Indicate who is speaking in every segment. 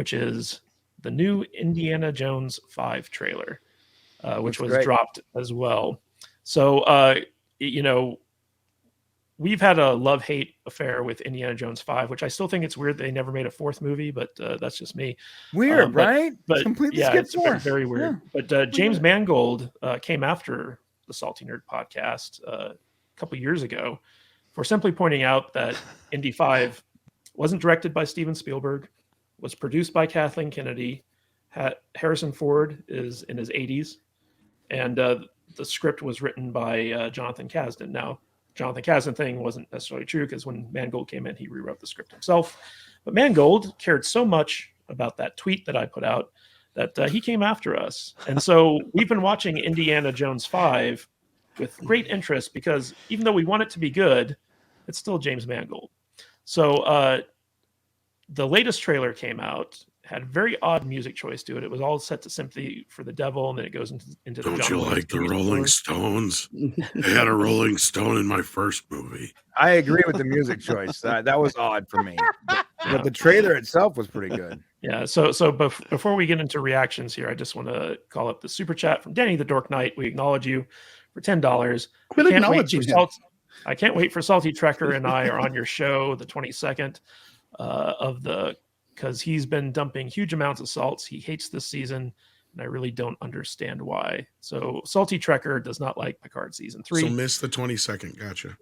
Speaker 1: which is the new Indiana Jones 5 trailer, which was
Speaker 2: great.
Speaker 1: dropped as well. So, we've had a love-hate affair with Indiana Jones 5, which I still think it's weird they never made a fourth movie, but that's just me.
Speaker 2: Weird, right?
Speaker 1: But
Speaker 2: Completely
Speaker 1: yeah,
Speaker 2: skipped
Speaker 1: it's
Speaker 2: four.
Speaker 1: very weird.
Speaker 2: Yeah.
Speaker 1: But James Mangold came after the Salty Nerd podcast a couple years ago for simply pointing out that Indy 5 wasn't directed by Steven Spielberg, was produced by Kathleen Kennedy. Harrison Ford is in his 80s, and the script was written by Jonathan Kasdan. Now, Jonathan Kasdan thing wasn't necessarily true because when Mangold came in, he rewrote the script himself. But Mangold cared so much about that tweet that I put out that he came after us. And so we've been watching Indiana Jones 5 with great interest because even though we want it to be good, it's still James Mangold. So the latest trailer came out, had very odd music choice to it. It was all set to Sympathy for the Devil, and then it goes into the
Speaker 3: Don't
Speaker 1: John
Speaker 3: you
Speaker 1: Williams
Speaker 3: like the
Speaker 1: theme
Speaker 3: Rolling
Speaker 1: score.
Speaker 3: Stones? They had a Rolling Stone in my first movie.
Speaker 2: I agree with the music choice. That was odd for me, but the trailer itself was pretty good.
Speaker 1: Yeah. So before we get into reactions here, I just want to call up the super chat from Denny the Dork Knight. We acknowledge you for $10.
Speaker 4: Quit acknowledging him.
Speaker 1: I can't wait for Salty Trekker and I are on your show the 22nd because he's been dumping huge amounts of salts. He hates this season, and I really don't understand why. So Salty Trekker does not like Picard season 3.
Speaker 3: So miss the 22nd. Gotcha.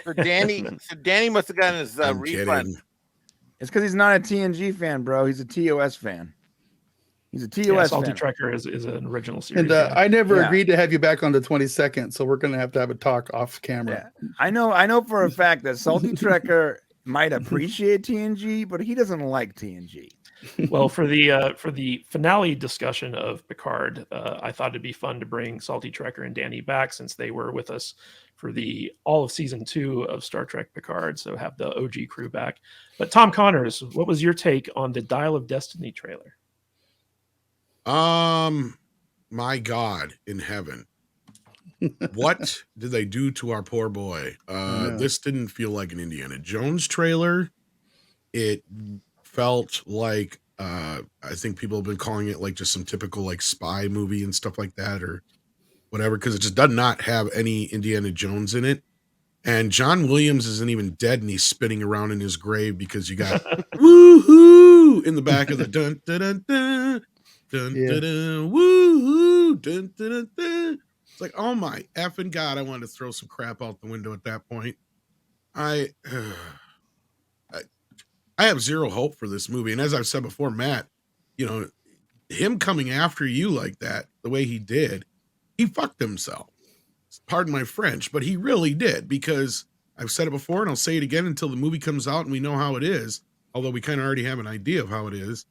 Speaker 5: So Danny must have gotten his
Speaker 3: I'm
Speaker 5: refund.
Speaker 3: kidding.
Speaker 2: It's because he's not a TNG fan, bro. He's a TOS fan. He's a TOS
Speaker 1: Yeah,
Speaker 2: fan.
Speaker 1: Salty Trekker is an original series.
Speaker 4: And I never agreed to have you back on the 22nd, so we're going to have a talk off camera.
Speaker 2: Yeah. I know for a fact that Salty Trekker might appreciate TNG, but he doesn't like TNG.
Speaker 1: Well, for the finale discussion of Picard, I thought it'd be fun to bring Salty Trekker and Danny back since they were with us for all of season 2 of Star Trek Picard. So have the OG crew back. But Tom Connors, what was your take on the Dial of Destiny trailer?
Speaker 3: My God in heaven. What did they do to our poor boy? This didn't feel like an Indiana Jones trailer. It felt like I think people have been calling it like just some typical like spy movie and stuff like that or whatever, because it just does not have any Indiana Jones in it. And John Williams isn't even dead and he's spinning around in his grave because you got woohoo in the back of the dun dun dun dun dun dun dun woohoo dun dun dun dun. It's like, oh my effing God, I wanted to throw some crap out the window at that point. I have zero hope for this movie. And as I've said before, Matt, him coming after you like that, the way he did, he fucked himself. Pardon my French, but he really did, because I've said it before and I'll say it again until the movie comes out and we know how it is, although we kind of already have an idea of how it is.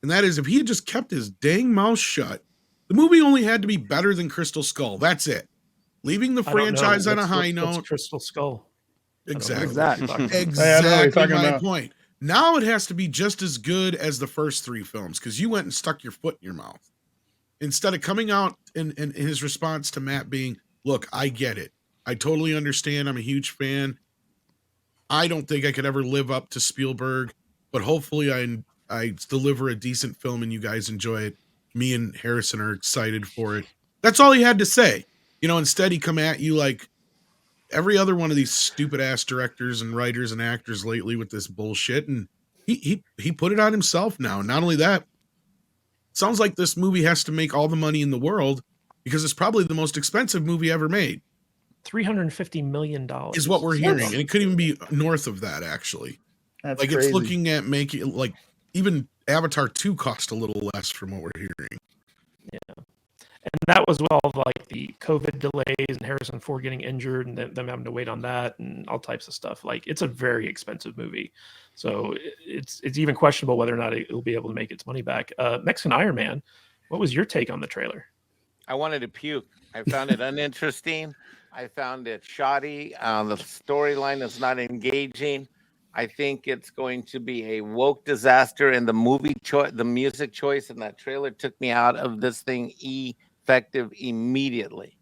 Speaker 3: And that is, if he had just kept his dang mouth shut, the movie only had to be better than Crystal Skull. That's it. Leaving the franchise on a high note.
Speaker 1: What's Crystal Skull?
Speaker 3: Exactly.
Speaker 4: Exactly
Speaker 3: my point. Now it has to be just as good as the first 3 films, because you went and stuck your foot in your mouth. Instead of coming out and his response to Matt being, look, I get it. I totally understand. I'm a huge fan. I don't think I could ever live up to Spielberg, but hopefully I deliver a decent film and you guys enjoy it. Me and Harrison are excited for it. That's all he had to say. Instead he come at you like every other one of these stupid ass directors and writers and actors lately with this bullshit. And he put it on himself now. Not only that, it sounds like this movie has to make all the money in the world because it's probably the most expensive movie ever made.
Speaker 1: $350 million
Speaker 3: is what we're hearing. And it could even be north of that, actually.
Speaker 4: That's
Speaker 3: like
Speaker 4: crazy.
Speaker 3: It's looking at making, like, even Avatar 2 cost a little less from what we're hearing.
Speaker 1: Yeah. And that was all like the COVID delays and Harrison Ford getting injured and them having to wait on that and all types of stuff. Like, it's a very expensive movie. So it's even questionable whether or not it'll be able to make its money back. Mexican Iron Man, what was your take on the trailer?
Speaker 5: I wanted to puke. I found it uninteresting. I found it shoddy. The storyline is not engaging. I think it's going to be a woke disaster, and the music choice in that trailer took me out of this thing effective immediately.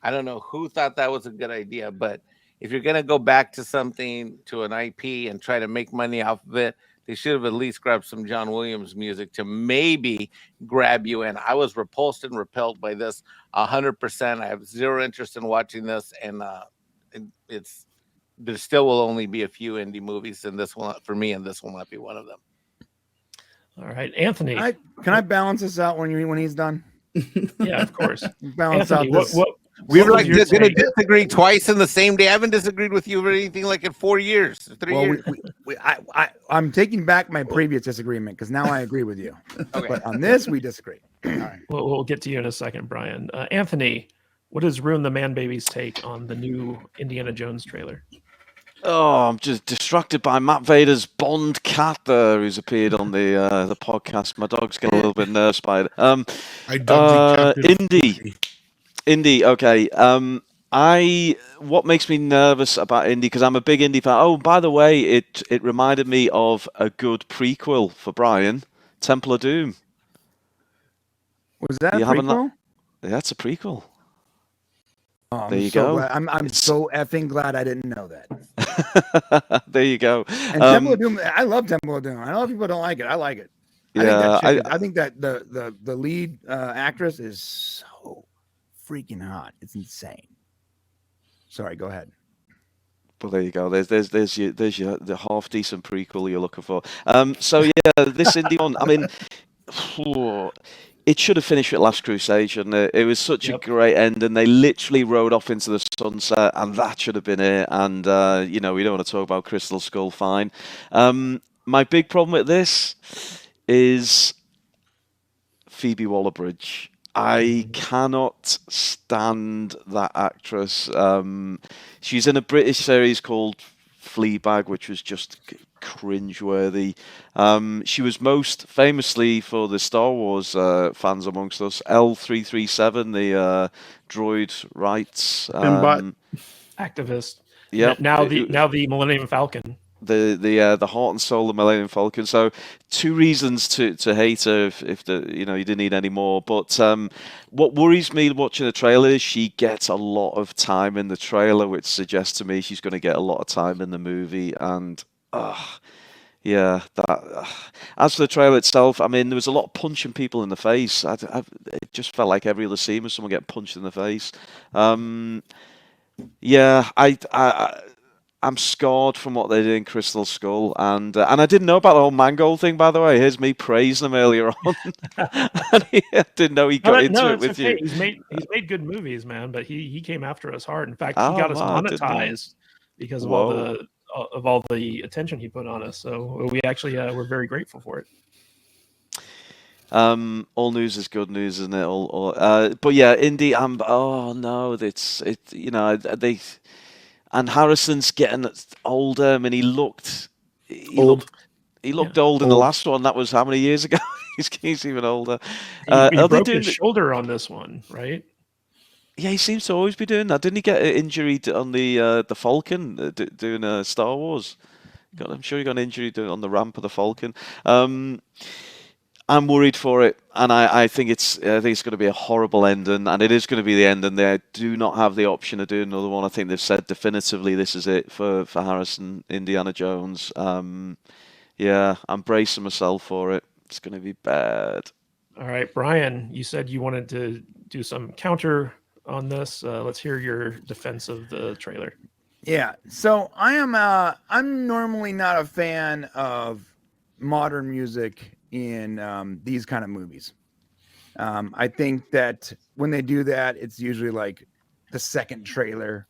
Speaker 5: I don't know who thought that was a good idea, but if you're going to go back to something, to an IP and try to make money off of it, They should have at least grabbed some John Williams music to maybe grab you in. I was repulsed and repelled by this 100%. I have zero interest in watching this, and it's there still will only be a few indie movies, and this one for me, and this will not be one of them.
Speaker 1: All right, Anthony.
Speaker 2: Can I balance this out when he's done?
Speaker 1: Yeah, of course.
Speaker 2: Balance
Speaker 1: Anthony,
Speaker 2: out this.
Speaker 5: We were
Speaker 1: what
Speaker 5: like
Speaker 1: was your
Speaker 5: going to
Speaker 1: take?
Speaker 5: disagree twice in the same day. I haven't disagreed with you or anything like in 4 years, 3 years.
Speaker 2: I'm taking back my previous disagreement because now I agree with you.
Speaker 5: Okay.
Speaker 2: But on this, we disagree. All right.
Speaker 1: We'll get to you in a second, Brian. Anthony, what is Ruin the Man Baby's take on the new Indiana Jones trailer?
Speaker 6: Oh, I'm just distracted by Matt Vader's Bond cat there, who's appeared on the podcast. My dog's getting a little bit nervous by it.
Speaker 3: I dubbed the captain.
Speaker 6: Indy. Okay. What makes me nervous about Indy, because I'm a big Indy fan. Oh, by the way, it reminded me of a good prequel for Brian, Temple of Doom.
Speaker 2: Was that a
Speaker 6: You haven't
Speaker 2: prequel?
Speaker 6: That's a prequel.
Speaker 2: Oh,
Speaker 6: There you
Speaker 2: so
Speaker 6: go.
Speaker 2: glad. I'm so effing glad I didn't know that.
Speaker 6: There you go.
Speaker 2: And Temple of Doom, I love Temple of Doom. I know people don't like it. I like it.
Speaker 6: Yeah,
Speaker 2: I think that the lead actress is so freaking hot. It's insane. Sorry, go ahead.
Speaker 6: Well, there you go. There's your the half decent prequel you're looking for. So yeah, this indie one. I mean, it should have finished with Last Crusade, shouldn't it? It was such a great end, and they literally rode off into the sunset, and that should have been it. And we don't want to talk about Crystal Skull. Fine. My big problem with this is Phoebe Waller-Bridge. I cannot stand that actress. She's in a British series called Fleabag, which was just cringeworthy. She was most famously, for the Star Wars fans amongst us, L337, the droid rights
Speaker 1: Activist.
Speaker 6: Yeah.
Speaker 1: Now the Millennium Falcon.
Speaker 6: The heart and soul of Millennium Falcon. So 2 reasons to hate her if you didn't need any more. But what worries me watching the trailer is she gets a lot of time in the trailer, which suggests to me she's going to get a lot of time in the movie. And yeah, that. As for the trailer itself, I mean, there was a lot of punching people in the face. It just felt like every other scene was someone getting punched in the face. Yeah, I'm scarred from what they did in Crystal Skull, and I didn't know about the whole Mangold thing, by the way. Here's me praising him earlier on. I didn't know he got into it with you.
Speaker 1: He's made good movies, man, but he came after us hard. In fact, he got us monetized because of all the attention he put on us. So we actually were very grateful for it.
Speaker 6: All news is good news, isn't it? But yeah, Indy. And Harrison's getting older. I mean, he looked old in the last one. That was how many years ago? he's even older.
Speaker 1: He broke his shoulder on this one, right?
Speaker 6: Yeah, he seems to always be doing that. Didn't he get an injury on the Falcon doing Star Wars? I'm sure he got an injury on the ramp of the Falcon. I'm worried for it, and I think it's going to be a horrible ending, and it is going to be the end, and they do not have the option of doing another one. I think they've said definitively this is it for Harrison, Indiana Jones. Yeah, I'm bracing myself for it. It's going to be bad.
Speaker 1: All right, Brian, you said you wanted to do some counter on this. Let's hear your defense of the trailer.
Speaker 2: Yeah, so I'm normally not a fan of modern music in these kind of movies. I think that when they do that, it's usually like the second trailer,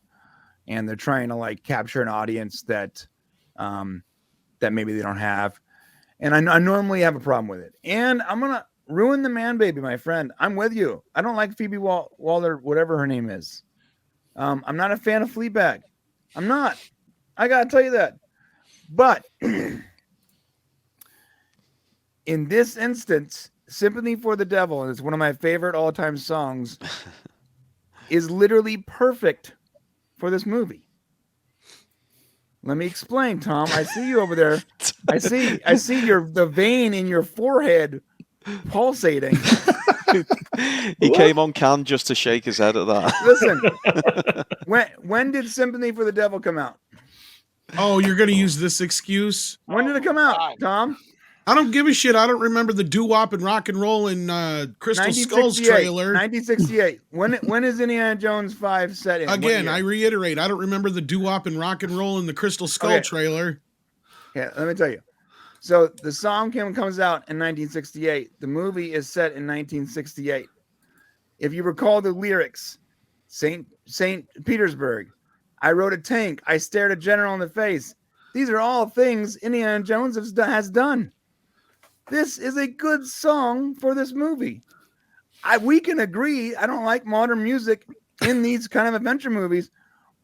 Speaker 2: and they're trying to like capture an audience that maybe they don't have. And I normally have a problem with it. And I'm gonna ruin the man baby, my friend. I'm with you. I don't like Phoebe Waller, whatever her name is. I'm not a fan of Fleabag. I'm not. I gotta tell you that. But in this instance, Sympathy for the Devil, and it's one of my favorite all-time songs, is literally perfect for this movie. Let me explain, Tom. I see you over there. I see the vein in your forehead pulsating.
Speaker 6: He came on Cannes just to shake his head at that.
Speaker 2: Listen, when did Sympathy for the Devil come out?
Speaker 3: Oh, you're gonna use this excuse?
Speaker 2: When did it come out, Tom?
Speaker 3: I don't give a shit. I don't remember the doo-wop and rock and roll in Crystal Skull's trailer.
Speaker 2: 1968. When is Indiana Jones 5 set in?
Speaker 3: Again, I reiterate, I don't remember the doo-wop and rock and roll in the Crystal Skull trailer.
Speaker 2: Yeah, let me tell you. So the song comes out in 1968. The movie is set in 1968. If you recall the lyrics, Saint Petersburg, I rode a tank, I stared a general in the face. These are all things Indiana Jones has done. This is a good song for this movie. We can agree, I don't like modern music in these kind of adventure movies,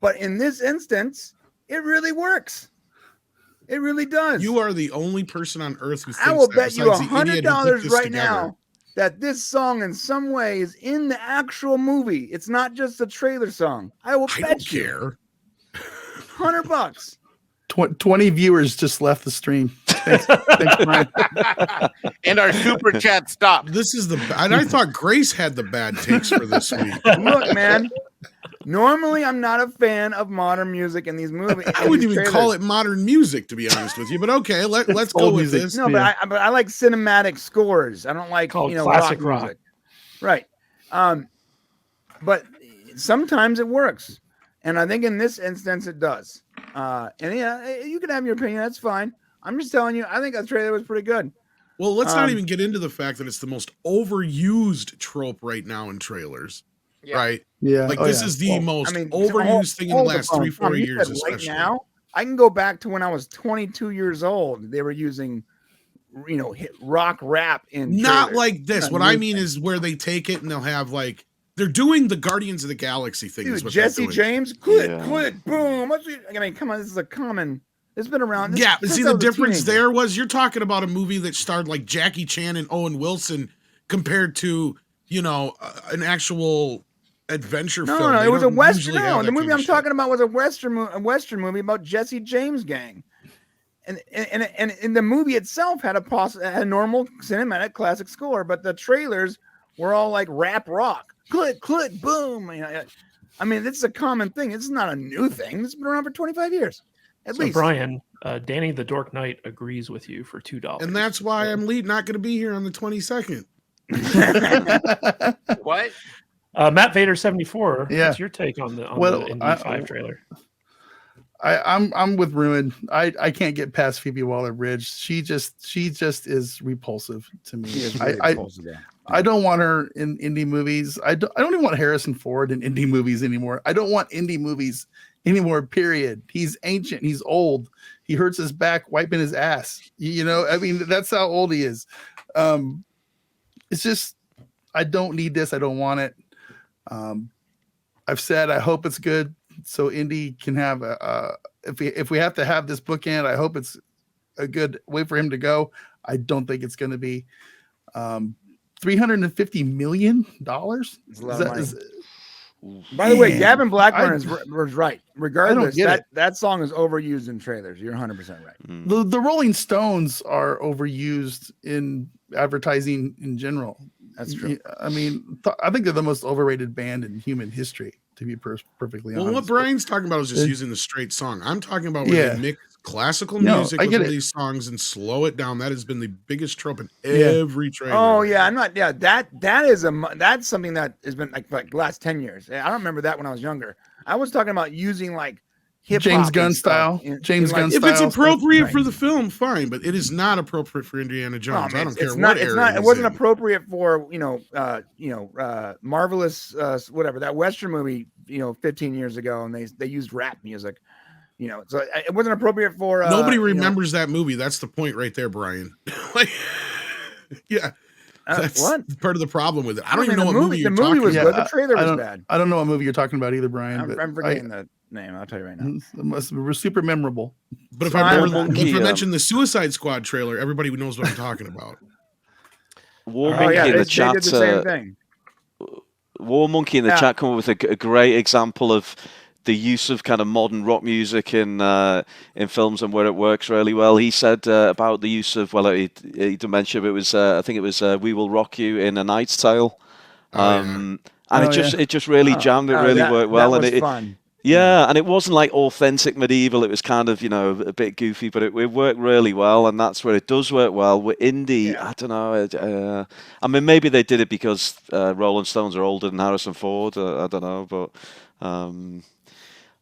Speaker 2: but in this instance, it really works. It really does.
Speaker 3: You are the only person on earth who thinks
Speaker 2: I will
Speaker 3: that,
Speaker 2: bet you
Speaker 3: besides the idiot who put
Speaker 2: $100
Speaker 3: this
Speaker 2: right
Speaker 3: together.
Speaker 2: now that this song in some way is in the actual movie. It's not just a trailer song. I will
Speaker 3: I
Speaker 2: bet
Speaker 3: don't
Speaker 2: you
Speaker 3: care.
Speaker 2: $100.
Speaker 4: 20 viewers just left the stream. Thanks, Brian.
Speaker 5: And our super chat stopped.
Speaker 3: This is and I thought Grace had the bad takes for this week.
Speaker 2: Look, man. Normally, I'm not a fan of modern music in these movies.
Speaker 3: I wouldn't even call it modern music, to be honest with you. But okay, let's go
Speaker 4: old
Speaker 3: with
Speaker 4: music.
Speaker 3: this.
Speaker 2: No, but I like cinematic scores. I don't like
Speaker 1: Called classic
Speaker 2: rock music. Right. But sometimes it works, and I think in this instance it does. And yeah, you can have your opinion. That's fine. I'm just telling you. I think that trailer was pretty good.
Speaker 3: Well, let's not even get into the fact that it's the most overused trope right now in trailers.
Speaker 5: Yeah.
Speaker 3: Right?
Speaker 4: Yeah.
Speaker 3: Like
Speaker 4: oh,
Speaker 3: this
Speaker 4: yeah.
Speaker 3: is the most
Speaker 2: hold-
Speaker 3: overused thing in the
Speaker 2: hold
Speaker 3: last
Speaker 2: phone.
Speaker 3: 3-4
Speaker 2: Tom, you
Speaker 3: years,
Speaker 2: said
Speaker 3: especially.
Speaker 2: Right now, I can go back to when I was 22 years old. They were using, hit rock rap in
Speaker 3: Not
Speaker 2: trailers.
Speaker 3: like this.
Speaker 2: Not
Speaker 3: What
Speaker 2: a
Speaker 3: I
Speaker 2: new
Speaker 3: mean
Speaker 2: thing.
Speaker 3: is where they take it and they'll have like they're doing the Guardians of the Galaxy thing. is
Speaker 2: Dude,
Speaker 3: what they're
Speaker 2: Jesse
Speaker 3: doing.
Speaker 2: James, click, boom. I mean, come on, this is a common. It's been around.
Speaker 3: Yeah, but
Speaker 2: since
Speaker 3: see
Speaker 2: I
Speaker 3: the
Speaker 2: was a
Speaker 3: difference
Speaker 2: teenager.
Speaker 3: there was you're talking about a movie that starred like Jackie Chan and Owen Wilson compared to an actual adventure film.
Speaker 2: No,
Speaker 3: They
Speaker 2: it was a
Speaker 3: don't
Speaker 2: western.
Speaker 3: usually have
Speaker 2: No, the
Speaker 3: that
Speaker 2: movie
Speaker 3: kind of
Speaker 2: I'm
Speaker 3: shit.
Speaker 2: talking about was a western movie about Jesse James gang, and the movie itself had a normal cinematic classic score, but the trailers were all like rap rock, click, click, boom. I mean, this is a common thing. It's not a new thing. It's been around for 25 years, at
Speaker 1: So
Speaker 2: least.
Speaker 1: Brian, Danny the Dork Knight agrees with you for $2.
Speaker 3: And that's why I'm not going to be here on the 22nd.
Speaker 5: What?
Speaker 1: Matt Vader 74.
Speaker 4: Yeah.
Speaker 1: What's your take on the
Speaker 4: Well,
Speaker 1: Indy
Speaker 4: I-
Speaker 1: 5 trailer?
Speaker 4: I'm with Ruin. I can't get past Phoebe Waller-Bridge. She just is repulsive to me.
Speaker 2: He is really repulsive, yeah.
Speaker 4: I don't want her in indie movies. I don't even want Harrison Ford in indie movies anymore. I don't want indie movies anymore, period. He's ancient. He's old. He hurts his back wiping his ass. I mean, that's how old he is. It's just, I don't need this. I don't want it. I've said I hope it's good, so Indy can have if we have to have this bookend, I hope it's a good way for him to go. I don't think it's going to be $350 million.
Speaker 2: It's a lot of money. By the way,
Speaker 4: Man,
Speaker 2: Gavin Blackburn was right. Regardless,
Speaker 4: get
Speaker 2: that song is overused in trailers. You're 100% right.
Speaker 4: The Rolling Stones are overused in advertising in general.
Speaker 2: That's true.
Speaker 4: I mean, I think they're the most overrated band in human history, to be perfectly honest.
Speaker 3: Well, what Brian's talking about is just using the straight song. I'm talking about where
Speaker 4: Yeah.
Speaker 3: they mix classical
Speaker 4: No,
Speaker 3: music
Speaker 4: I
Speaker 3: with
Speaker 4: get
Speaker 3: all
Speaker 4: it.
Speaker 3: these songs and slow it down. That has been the biggest trope in
Speaker 4: Yeah.
Speaker 3: every trailer.
Speaker 2: Oh yeah, I'm not. Yeah, that's something that has been like the last 10 years. I don't remember that when I was younger. I was talking about using like hip
Speaker 4: James Gunn style. James Gunn
Speaker 3: If it's
Speaker 4: style
Speaker 3: appropriate
Speaker 2: Right.
Speaker 3: for the film, fine, but it is not appropriate for Indiana Jones. I don't care
Speaker 2: not,
Speaker 3: what
Speaker 2: it's
Speaker 3: era
Speaker 2: not. It
Speaker 3: is
Speaker 2: wasn't
Speaker 3: in.
Speaker 2: appropriate for marvelous whatever that western movie 15 years ago, and they used rap music. So it wasn't appropriate for
Speaker 3: Nobody remembers that movie. That's the point right there, Brian. Like, yeah, that's
Speaker 2: what
Speaker 3: part of the problem with it. I don't even know
Speaker 2: the
Speaker 3: what movie you're
Speaker 2: the movie
Speaker 3: talking
Speaker 2: was
Speaker 3: about.
Speaker 2: good. The trailer was bad.
Speaker 4: I don't know what movie you're talking about either, Brian.
Speaker 2: I'm forgetting the name. I'll tell you right now.
Speaker 4: It must be super memorable.
Speaker 3: But if
Speaker 2: So
Speaker 3: I
Speaker 2: I'm
Speaker 3: remember,
Speaker 6: Monkey,
Speaker 3: if I mention the Suicide Squad trailer, everybody knows what I'm talking about.
Speaker 6: War
Speaker 2: Oh
Speaker 6: Monkey
Speaker 2: yeah,
Speaker 6: in
Speaker 2: they
Speaker 6: the
Speaker 2: did
Speaker 6: chat.
Speaker 2: the same thing.
Speaker 6: War Monkey in the
Speaker 2: Yeah.
Speaker 6: chat come up with a great example of the use of kind of modern rock music in films and where it works really well. He said about the use of he didn't mention, but it was I think it was "We Will Rock You" in A Knight's Tale, and it just really jammed. It really worked well,
Speaker 2: that
Speaker 6: and
Speaker 2: was fun.
Speaker 6: Yeah, and it wasn't like authentic medieval. It was kind of, a bit goofy, but it worked really well, and that's where it does work well. With Indy,
Speaker 2: Yeah.
Speaker 6: I don't know. I mean, maybe they did it because Rolling Stones are older than Harrison Ford. I don't know, but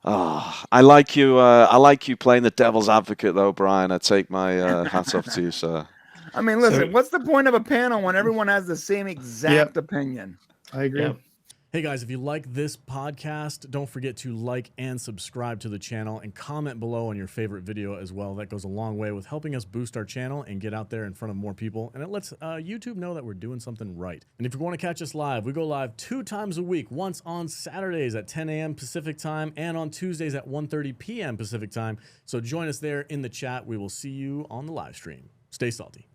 Speaker 6: I like you. I like you playing the devil's advocate, though, Brian. I take my hat off to you, sir.
Speaker 2: I mean, listen,
Speaker 1: So-
Speaker 2: what's the point of a panel when everyone has the same exact opinion?
Speaker 4: I agree.
Speaker 1: Yeah.
Speaker 7: Hey guys, if you like this podcast, don't forget to like and subscribe to the channel and comment below on your favorite video as well. That goes a long way with helping us boost our channel and get out there in front of more people. And it lets YouTube know that we're doing something right. And if you want to catch us live, we go live 2 times a week, once on Saturdays at 10 a.m. Pacific time and on Tuesdays at 1:30 p.m. Pacific time. So join us there in the chat. We will see you on the live stream. Stay salty.